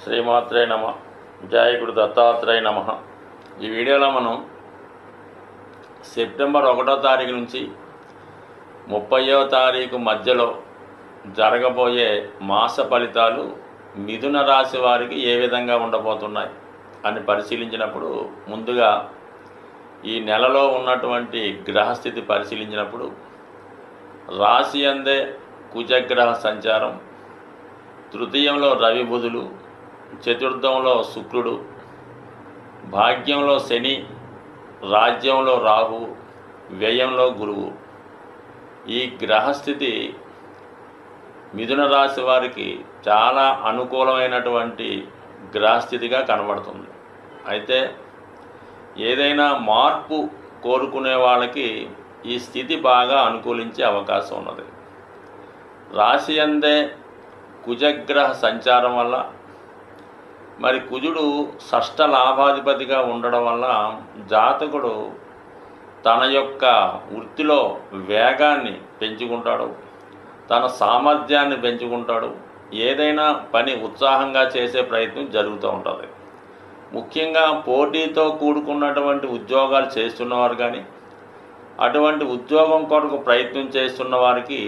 శ్రీమాత్రే నమ. జయ గురు దత్తాత్రేయ నమ. ఈ వీడియోలో మనం సెప్టెంబర్ 1వ తారీఖు నుంచి 30వ తారీఖు మధ్యలో జరగబోయే మాస ఫలితాలు మిథున రాశి వారికి ఏ విధంగా ఉండబోతున్నాయి అని పరిశీలించినప్పుడు, ముందుగా ఈ నెలలో ఉన్నటువంటి గ్రహస్థితి పరిశీలించినప్పుడు రాశి అందే కుజగ్రహ సంచారం, తృతీయంలో రవి బుధులు, చతుర్థంలో శుక్రుడు, భాగ్యంలో శని, రాజ్యంలో రాహు, వ్యయంలో గురువు. ఈ గ్రహస్థితి మిథున రాశి వారికి చాలా అనుకూలమైనటువంటి గ్రహస్థితిగా కనబడుతుంది. అయితే ఏదైనా మార్పు కోరుకునే వాళ్ళకి ఈ స్థితి బాగా అనుకూలించే అవకాశం ఉన్నది. రాశి అందే కుజగ్రహ సంచారం వల్ల, మరి కుజుడు షష్ఠ లాభాధిపతిగా ఉండడం వల్ల జాతకుడు తన యొక్క వృత్తిలో వేగాన్ని పెంచుకుంటాడు, తన సామర్థ్యాన్ని పెంచుకుంటాడు, ఏదైనా పని ఉత్సాహంగా చేసే ప్రయత్నం జరుగుతూ ఉంటుంది. ముఖ్యంగా పోటీతో కూడుకున్నటువంటి ఉద్యోగాలు చేస్తున్నవారు కానీ, అటువంటి ఉద్యోగం కొరకు ప్రయత్నం చేస్తున్న వారికి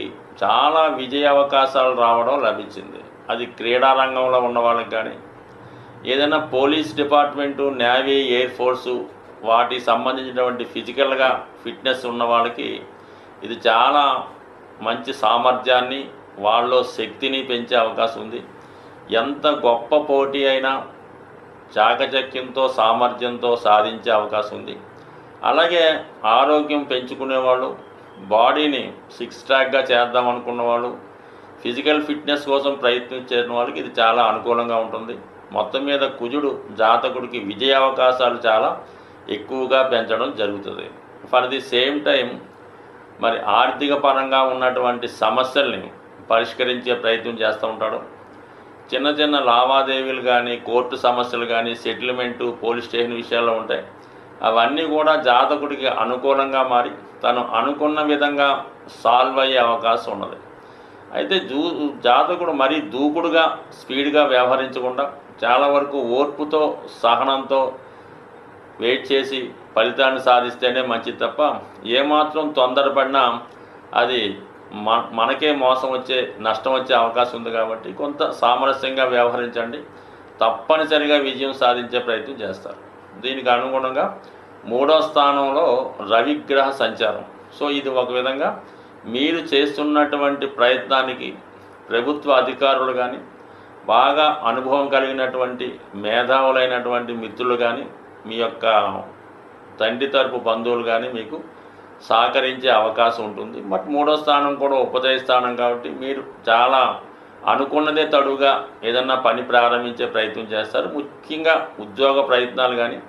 చాలా విజయ అవకాశాలు రావడం లభించింది. అది క్రీడా రంగంలో ఉన్న వాళ్ళకి కానీ, ఏదైనా police department, navy, air force వాటికి సంబంధించినటువంటి ఫిజికల్గా ఫిట్నెస్ ఉన్న వాళ్ళకి ఇది చాలా మంచి సామర్థ్యాన్ని, వాళ్ళలో శక్తిని పెంచే అవకాశం ఉంది. ఎంత గొప్ప పోటీ అయినా చాకచక్యంతో, సామర్థ్యంతో సాధించే అవకాశం ఉంది. అలాగే ఆరోగ్యం పెంచుకునేవాళ్ళు, బాడీని సిక్స్ ప్యాక్గా చేద్దాం అనుకున్న వాళ్ళు, ఫిజికల్ ఫిట్నెస్ కోసం ప్రయత్నించే వాళ్ళకి ఇది చాలా అనుకూలంగా ఉంటుంది. మొత్తం మీద కుజుడు జాతకుడికి విజయ అవకాశాలు చాలా ఎక్కువగా పెంచడం జరుగుతుంది. ఫర్ ది సేమ్ టైం మరి ఆర్థిక పరంగా ఉన్నటువంటి సమస్యల్ని పరిష్కరించే ప్రయత్నం చేస్తూ ఉంటాడు. చిన్న చిన్న లావాదేవీలు కానీ, కోర్టు సమస్యలు కానీ, సెటిల్మెంటు, పోలీస్ స్టేషన్ విషయాల్లో ఉంటాయి. అవన్నీ కూడా జాతకుడికి అనుకూలంగా మారి తను అనుకున్న విధంగా సాల్వ్ అయ్యే అవకాశం ఉన్నది. అయితే జాతకుడు మరీ దూకుడుగా, స్పీడ్గా వ్యవహరించకుండా చాలా వరకు ఓర్పుతో, సహనంతో వెయిట్ చేసి ఫలితాన్ని సాధిస్తేనే మంచిది తప్ప, ఏమాత్రం తొందరపడినా అది మనకే మోసం వచ్చే, నష్టం వచ్చే అవకాశం ఉంది. కాబట్టి కొంత సామరస్యంగా వ్యవహరించండి, తప్పనిసరిగా విజయం సాధించే ప్రయత్నం చేస్తారు. దీనికి అనుగుణంగా 3వ స్థానంలో రవిగ్రహ సంచారం. సో ఇది ఒక విధంగా మీరు చేస్తున్నటువంటి ప్రయత్నానికి ప్రభుత్వ అధికారులు కానీ, బాగా అనుభవం కలిగినటువంటి మేధావులైనటువంటి మిత్రులు కానీ, మీ యొక్క తండ్రి తరపు బంధువులు కానీ మీకు సహకరించే అవకాశం ఉంటుంది. బట్ 3వ స్థానం కూడా ఉపదయ స్థానం కాబట్టి మీరు చాలా అనుకున్నదే తడుగా ఏదన్నా పని ప్రారంభించే ప్రయత్నం చేస్తారు. ముఖ్యంగా ఉద్యోగ ప్రయత్నాలు కానీ,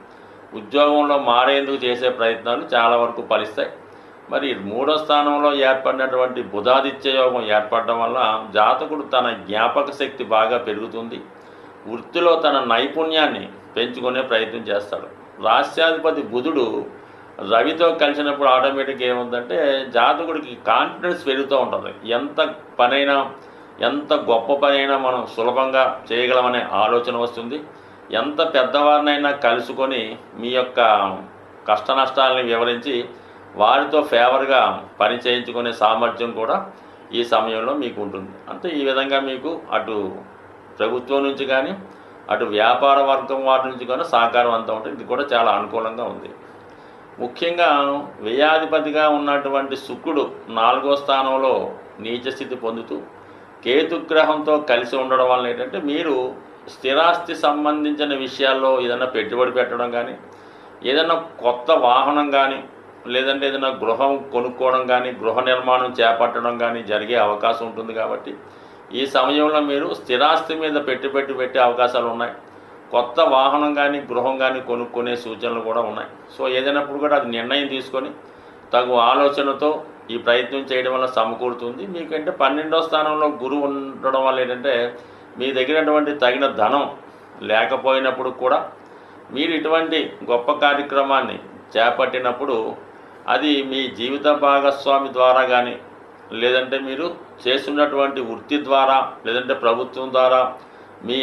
ఉద్యోగంలో మారేందుకు చేసే ప్రయత్నాలు చాలా వరకు ఫలిస్తాయి. మరి 3వ స్థానంలో ఏర్పడినటువంటి బుధాదిత్య యోగం ఏర్పడడం వల్ల జాతకుడు తన జ్ఞాపక శక్తి బాగా పెరుగుతుంది. వృత్తిలో తన నైపుణ్యాన్ని పెంచుకునే ప్రయత్నం చేస్తాడు. రాష్ట్రాధిపతి బుధుడు రవితో కలిసినప్పుడు ఆటోమేటిక్గా ఏముందంటే జాతకుడికి కాన్ఫిడెన్స్ పెరుగుతూ ఉంటుంది. ఎంత పనైనా, ఎంత గొప్ప పనైనా మనం సులభంగా చేయగలమనే ఆలోచన వస్తుంది. ఎంత పెద్దవారినైనా కలుసుకొని మీ యొక్క కష్ట నష్టాలని వివరించి వారితో ఫేవర్గా పని చేయించుకునే సామర్థ్యం కూడా ఈ సమయంలో మీకు ఉంటుంది. అంటే ఈ విధంగా మీకు అటు ప్రభుత్వం నుంచి కానీ, అటు వ్యాపార వర్గం వాటి నుంచి కానీ సహకారం అంతా ఉంటుంది. ఇది కూడా చాలా అనుకూలంగా ఉంది. ముఖ్యంగా వ్యయాధిపతిగా ఉన్నటువంటి శుక్రుడు 4వ స్థానంలో నీచస్థితి పొందుతూ కేతుగ్రహంతో కలిసి ఉండడం వల్ల ఏంటంటే, మీరు స్థిరాస్తి సంబంధించిన విషయాల్లో ఏదైనా పెట్టుబడి పెట్టడం కానీ, ఏదైనా కొత్త వాహనం కానీ, లేదంటే ఏదైనా గృహం కొనుక్కోవడం కానీ, గృహ నిర్మాణం చేపట్టడం కానీ జరిగే అవకాశం ఉంటుంది. కాబట్టి ఈ సమయంలో మీరు స్థిరాస్తి మీద పెట్టే అవకాశాలు ఉన్నాయి. కొత్త వాహనం కానీ, గృహం కానీ కొనుక్కునే సూచనలు కూడా ఉన్నాయి. సో ఏదైనప్పుడు కూడా అది నిర్ణయం తీసుకొని తగు ఆలోచనతో ఈ ప్రయత్నం చేయడం వల్ల సమకూరుతుంది. మీకంటే 12వ స్థానంలో గురువు ఉండడం వల్ల ఏంటంటే, మీ దగ్గరటువంటి తగిన ధనం లేకపోయినప్పుడు కూడా మీరు ఇటువంటి గొప్ప కార్యక్రమాన్ని చేపట్టినప్పుడు అది మీ జీవిత భాగస్వామి ద్వారా కానీ, లేదంటే మీరు చేస్తున్నటువంటి వృత్తి ద్వారా, లేదంటే ప్రభుత్వం ద్వారా మీ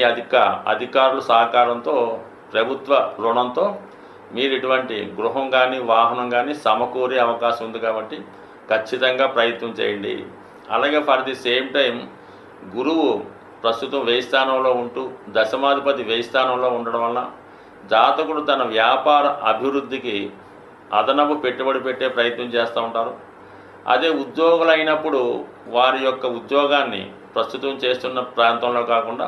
అధికారుల సహకారంతో ప్రభుత్వ రుణంతో మీరు ఇటువంటి గృహం కానీ వాహనం కానీ సమకూరే అవకాశం ఉంది కాబట్టి ఖచ్చితంగా ప్రయత్నం చేయండి. అలాగే ఫర్ ది సేమ్ టైం గురువు ప్రస్తుతం 1000 స్థానంలో ఉంటూ దశమాధిపతి 1000 స్థానంలో ఉండడం వల్ల జాతకుడు తన వ్యాపార అభివృద్ధికి అదనపు పెట్టుబడి పెట్టే ప్రయత్నం చేస్తూ ఉంటారు. అదే ఉద్యోగులు అయినప్పుడు వారి యొక్క ఉద్యోగాన్ని ప్రస్తుతం చేస్తున్న ప్రాంతంలో కాకుండా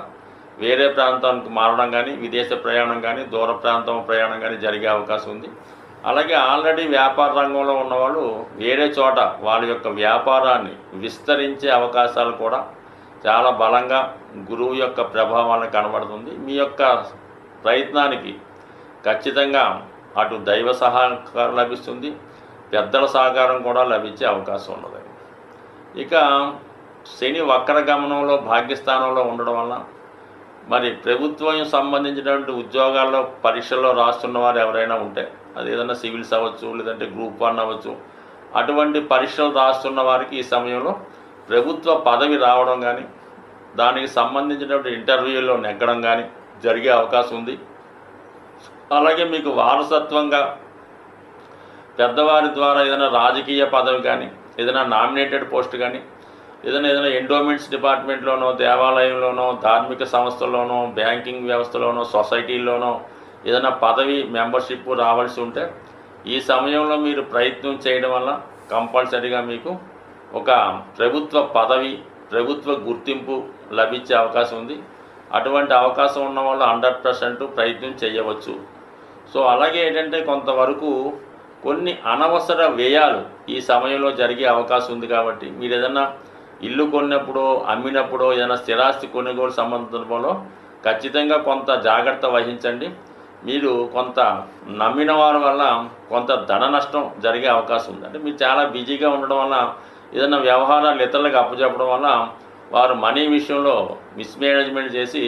వేరే ప్రాంతానికి మారడం కానీ విదేశ ప్రయాణం కానీ దూర ప్రాంతం ప్రయాణం కానీ జరిగే అవకాశం ఉంది. అలాగే ఆల్రెడీ వ్యాపార రంగంలో ఉన్నవాళ్ళు వేరే చోట వాళ్ళ యొక్క వ్యాపారాన్ని విస్తరించే అవకాశాలు కూడా చాలా బలంగా గురువు యొక్క ప్రభావాన్ని కనబడుతుంది. మీ యొక్క ప్రయత్నానికి ఖచ్చితంగా అటు దైవ సహకారం లభిస్తుంది, పెద్దల సహకారం కూడా లభించే అవకాశం ఉన్నది. ఇక శని వక్రగమనంలో భాగ్యస్థానంలో ఉండడం వల్ల మరి ప్రభుత్వం సంబంధించినటువంటి ఉద్యోగాల్లో పరీక్షల్లో రాస్తున్న వారు ఎవరైనా ఉంటే అది ఏదైనా సివిల్స్ అవ్వచ్చు, లేదంటే గ్రూప్ 1 అవ్వచ్చు, అటువంటి పరీక్షలు రాస్తున్న వారికి ఈ సమయంలో ప్రభుత్వ పదవి రావడం కానీ దానికి సంబంధించినటువంటి ఇంటర్వ్యూలో నెగ్గడం కానీ జరిగే అవకాశం ఉంది. అలాగే మీకు వారసత్వంగా పెద్దవారి ద్వారా ఏదైనా రాజకీయ పదవి కానీ ఏదైనా నామినేటెడ్ పోస్ట్ కానీ ఏదైనా ఎండోమెంట్స్ డిపార్ట్మెంట్లోనో దేవాలయంలోనో ధార్మిక సంస్థల్లోనో బ్యాంకింగ్ వ్యవస్థలోనో సొసైటీల్లోనో ఏదైనా పదవి మెంబర్షిప్ రావాల్సి ఉంటే ఈ సమయంలో మీరు ప్రయత్నం చేయడం వల్ల కంపల్సరీగా మీకు ఒక ప్రభుత్వ పదవి ప్రభుత్వ గుర్తింపు లభించే అవకాశం ఉంది. అటువంటి అవకాశం ఉన్న వాళ్ళు 100% ప్రయత్నం చేయవచ్చు. సో అలాగే ఏంటంటే కొంతవరకు కొన్ని అనవసర వ్యయాలు ఈ సమయంలో జరిగే అవకాశం ఉంది. కాబట్టి మీరు ఏదైనా ఇల్లు కొన్నప్పుడు అమ్మినప్పుడు ఏదైనా స్థిరాస్తి కొనుగోలు సంబంధంలో ఖచ్చితంగా కొంత జాగ్రత్త వహించండి. మీరు కొంత నమ్మిన వారి వల్ల కొంత ధన నష్టం జరిగే అవకాశం ఉంది. అంటే మీరు చాలా బిజీగా ఉండడం వల్ల ఏదైనా వ్యవహారాలు ఇతరులకు అప్పచెప్పడం వల్ల వారు మనీ విషయంలో మిస్మేనేజ్మెంట్ చేసి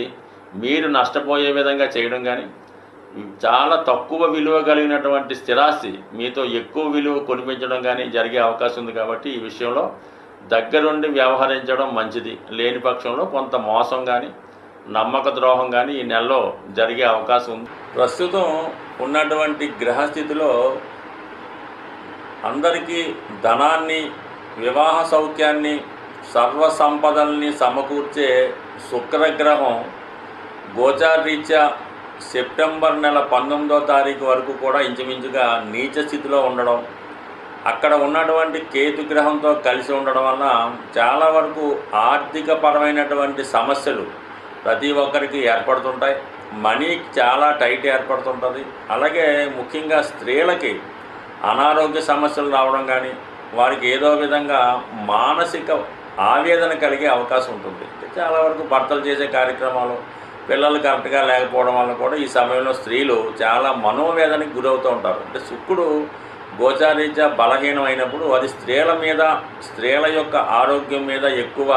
మీరు నష్టపోయే విధంగా చేయడం కానీ చాలా తక్కువ విలువ కలిగినటువంటి స్థిరాస్తి మీతో ఎక్కువ విలువ కొనిపించడం కానీ జరిగే అవకాశం ఉంది. కాబట్టి ఈ విషయంలో దగ్గరుండి వ్యవహరించడం మంచిది. లేని పక్షంలో కొంత మోసం కానీ నమ్మక ద్రోహం కానీ ఈ నెలలో జరిగే అవకాశం ఉంది. ప్రస్తుతం ఉన్నటువంటి గ్రహస్థితిలో అందరికీ ధనాన్ని వివాహ సౌఖ్యాన్ని సర్వ సంపదల్ని సమకూర్చే శుక్రగ్రహం గోచారరీత్యా సెప్టెంబర్ నెల 19వ తారీఖు వరకు కూడా ఇంచుమించుగా నీచ స్థితిలో ఉండడం, అక్కడ ఉన్నటువంటి కేతు గ్రహంతో కలిసి ఉండడం వల్ల చాలా వరకు ఆర్థిక పరమైనటువంటి సమస్యలు ప్రతి ఒక్కరికి ఏర్పడుతుంటాయి. మనీ చాలా టైట్ ఏర్పడుతుంటుంది. అలాగే ముఖ్యంగా స్త్రీలకి అనారోగ్య సమస్యలు రావడం కానీ వారికి ఏదో విధంగా మానసిక ఆవేదన కలిగే అవకాశం ఉంటుంది. చాలా వరకు భర్తలు చేసే కార్యక్రమాలు పిల్లలు కరెక్ట్గా లేకపోవడం వల్ల కూడా ఈ సమయంలో స్త్రీలు చాలా మనోవేదనకి గురవుతూ ఉంటారు. అంటే శుక్రుడు గోచారీత్యా బలహీనం అయినప్పుడు అది స్త్రీల మీద స్త్రీల యొక్క ఆరోగ్యం మీద ఎక్కువ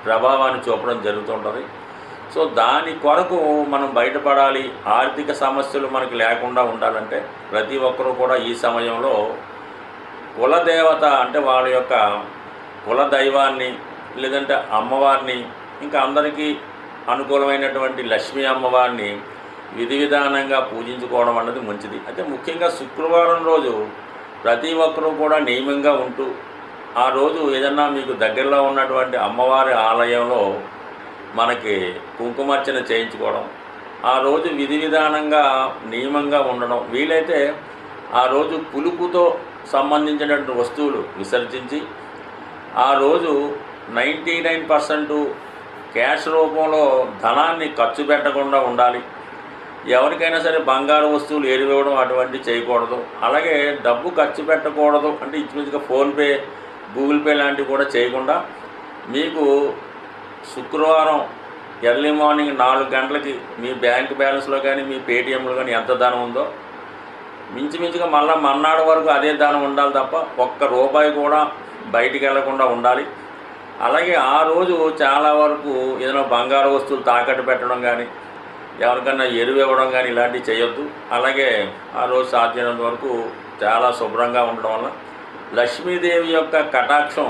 ప్రభావాన్ని చూపడం జరుగుతుంటుంది. సో దాని కొరకు మనం బయటపడాలి, ఆర్థిక సమస్యలు మనకు లేకుండా ఉండాలంటే ప్రతి ఒక్కరూ కూడా ఈ సమయంలో కులదేవత అంటే వాళ్ళ యొక్క కుల దైవాన్ని లేదంటే అమ్మవారిని ఇంకా అందరికీ అనుకూలమైనటువంటి లక్ష్మీ అమ్మవారిని విధి విధానంగా పూజించుకోవడం అన్నది మంచిది. అయితే ముఖ్యంగా శుక్రవారం రోజు ప్రతి ఒక్కరూ కూడా నియమంగా ఉంటూ ఆ రోజు ఏదన్నా మీకు దగ్గరలో ఉన్నటువంటి అమ్మవారి ఆలయంలో మనకి కుంకుమార్చన చేయించుకోవడం, ఆ రోజు విధి విధానంగా నియమంగా ఉండడం, వీలైతే ఆ రోజు పులుపుతో సంబంధించినటువంటి వస్తువులు విసర్జించి ఆ రోజు 99% క్యాష్ రూపంలో ధనాన్ని ఖర్చు పెట్టకుండా ఉండాలి. ఎవరికైనా సరే బంగారు వస్తువులు ఏరివేయడం అటువంటి చేయకూడదు. అలాగే డబ్బు ఖర్చు పెట్టకూడదు అంటే ఇంచుమించుగా ఫోన్పే గూగుల్ పే లాంటివి కూడా చేయకుండా మీకు శుక్రవారం ఎర్లీ మార్నింగ్ 4 గంటలకి మీ బ్యాంక్ బ్యాలెన్స్లో కానీ మీ పేటిఎంలో కానీ ఎంత ధనం ఉందో మించుమించుగా మళ్ళీ మన్నాడు వరకు అదే ధనం ఉండాలి తప్ప ₹1 కూడా బయటికి వెళ్లకుండా ఉండాలి. అలాగే ఆ రోజు చాలా వరకు ఏదైనా బంగారు వస్తువులు తాకట్టు పెట్టడం కానీ ఎవరికన్నా ఎరువు ఇవ్వడం కానీ ఇలాంటివి చేయొద్దు. అలాగే ఆ రోజు సాధ్యమైనంత వరకు చాలా శుభ్రంగా ఉండడం వల్ల లక్ష్మీదేవి యొక్క కటాక్షం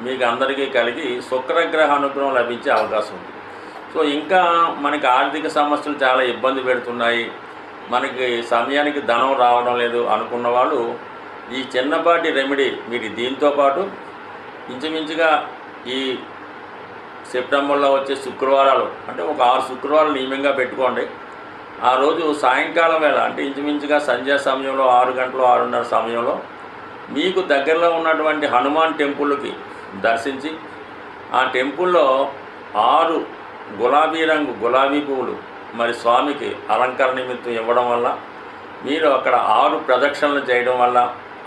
మీకు అందరికీ కలిగి శుక్రగ్రహ అనుగ్రహం లభించే అవకాశం ఉంది. సో సో ఇంకా మనకి ఆర్థిక సమస్యలు చాలా ఇబ్బంది పెడుతున్నాయి, మనకి సమయానికి ధనం రావడం లేదు అనుకున్న వాళ్ళు ఈ చిన్నపాటి రెమెడీ మీరు దీంతో పాటు ఇంచుమించుగా ఈ సెప్టెంబర్లో వచ్చే శుక్రవారాలు అంటే ఒక 6 శుక్రవారాలు నియమంగా పెట్టుకోండి. ఆ రోజు సాయంకాలం వేళ అంటే ఇంచుమించుగా సంధ్యా సమయంలో 6 గంటలు 6:30 సమయంలో మీకు దగ్గరలో ఉన్నటువంటి హనుమాన్ టెంపుల్కి దర్శించి ఆ టెంపుల్లో 6 గులాబీ పువ్వులు మరి స్వామికి అలంకరణ నిమిత్తం ఇవ్వడం వల్ల మీరు అక్కడ 6 ప్రదక్షిణలు చేయడం వల్ల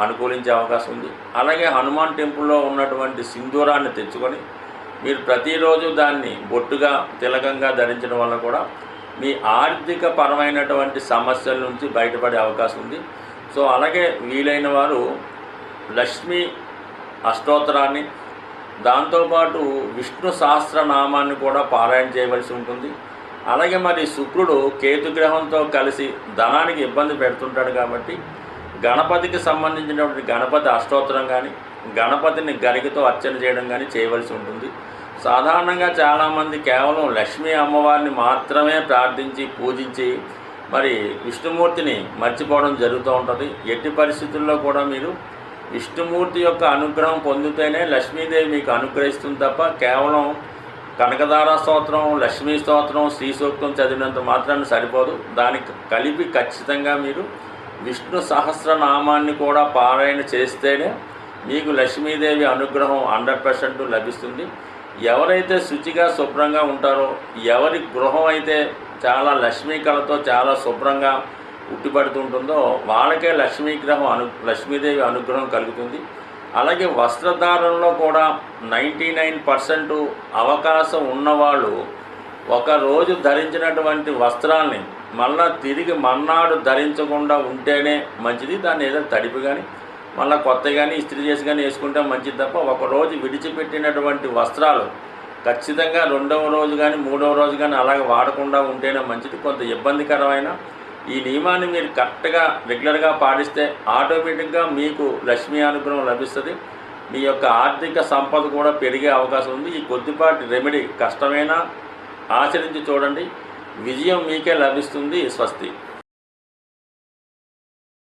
అనుకూలించే అవకాశం ఉంది. అలాగే హనుమాన్ టెంపుల్లో ఉన్నటువంటి సింధూరాన్ని తెచ్చుకొని మీరు ప్రతిరోజు దాన్ని బొట్టుగా తిలకంగా ధరించడం వల్ల కూడా మీ ఆర్థిక పరమైనటువంటి సమస్యల నుంచి బయటపడే అవకాశం ఉంది. సో అలాగే వీలైన వారు లక్ష్మీ అష్టోత్తరాన్ని దాంతోపాటు విష్ణు సహస్రనామాన్ని కూడా పారాయణ చేయవలసి ఉంటుంది. అలాగే మరి శుక్రుడు కేతుగ్రహంతో కలిసి ధనానికి ఇబ్బంది పెడుతుంటాడు కాబట్టి గణపతికి సంబంధించినటువంటి గణపతి అష్టోత్తరం కానీ గణపతిని గరికతో అర్చన చేయడం కానీ చేయవలసి ఉంటుంది. సాధారణంగా చాలామంది కేవలం లక్ష్మీ అమ్మవారిని మాత్రమే ప్రార్థించి పూజించి మరి విష్ణుమూర్తిని మర్చిపోవడం జరుగుతూ ఉంటుంది. ఎట్టి పరిస్థితుల్లో కూడా మీరు విష్ణుమూర్తి యొక్క అనుగ్రహం పొందితేనే లక్ష్మీదేవి మీకు అనుగ్రహిస్తుంది తప్ప కేవలం కనకదార స్తోత్రం, లక్ష్మీ స్తోత్రం, శ్రీ సూక్తం చదివినంత మాత్రాన్ని సరిపోదు. దానికి కలిపి ఖచ్చితంగా మీరు విష్ణు సహస్రనామాన్ని కూడా పారాయణ చేస్తేనే మీకు లక్ష్మీదేవి అనుగ్రహం 100% లభిస్తుంది. ఎవరైతే శుచిగా శుభ్రంగా ఉంటారో, ఎవరి గృహం అయితే చాలా లక్ష్మీ కళతో చాలా శుభ్రంగా ఉట్టిపడుతుంటుందో వాళ్ళకే లక్ష్మీదేవి అనుగ్రహం కలుగుతుంది. అలాగే వస్త్రధారణలో కూడా 99% అవకాశం ఉన్నవాళ్ళు ఒకరోజు ధరించినటువంటి వస్త్రాల్ని మళ్ళా తిరిగి మర్నాడు ధరించకుండా ఉంటేనే మంచిది. దాన్ని ఏదో తడిపి కానీ మళ్ళీ కొత్త కానీ ఇస్త్రీ చేసి కానీ వేసుకుంటే మంచిది తప్ప ఒకరోజు విడిచిపెట్టినటువంటి వస్త్రాలు ఖచ్చితంగా 2వ రోజు కానీ 3వ రోజు కానీ అలాగే వాడకుండా ఉంటేనే మంచిది. కొంత ఇబ్బందికరమైన ఈ నియమాన్ని మీరు కరెక్ట్గా రెగ్యులర్గా పాటిస్తే ఆటోమేటిక్గా మీకు లక్ష్మీ అనుగ్రహం లభిస్తుంది. మీ యొక్క ఆర్థిక సంపద కూడా పెరిగే అవకాశం ఉంది. ఈ కొద్దిపాటి రెమెడీ కష్టమైనా ఆచరించి చూడండి, విజయం మీకే లభిస్తుంది. స్వస్తి.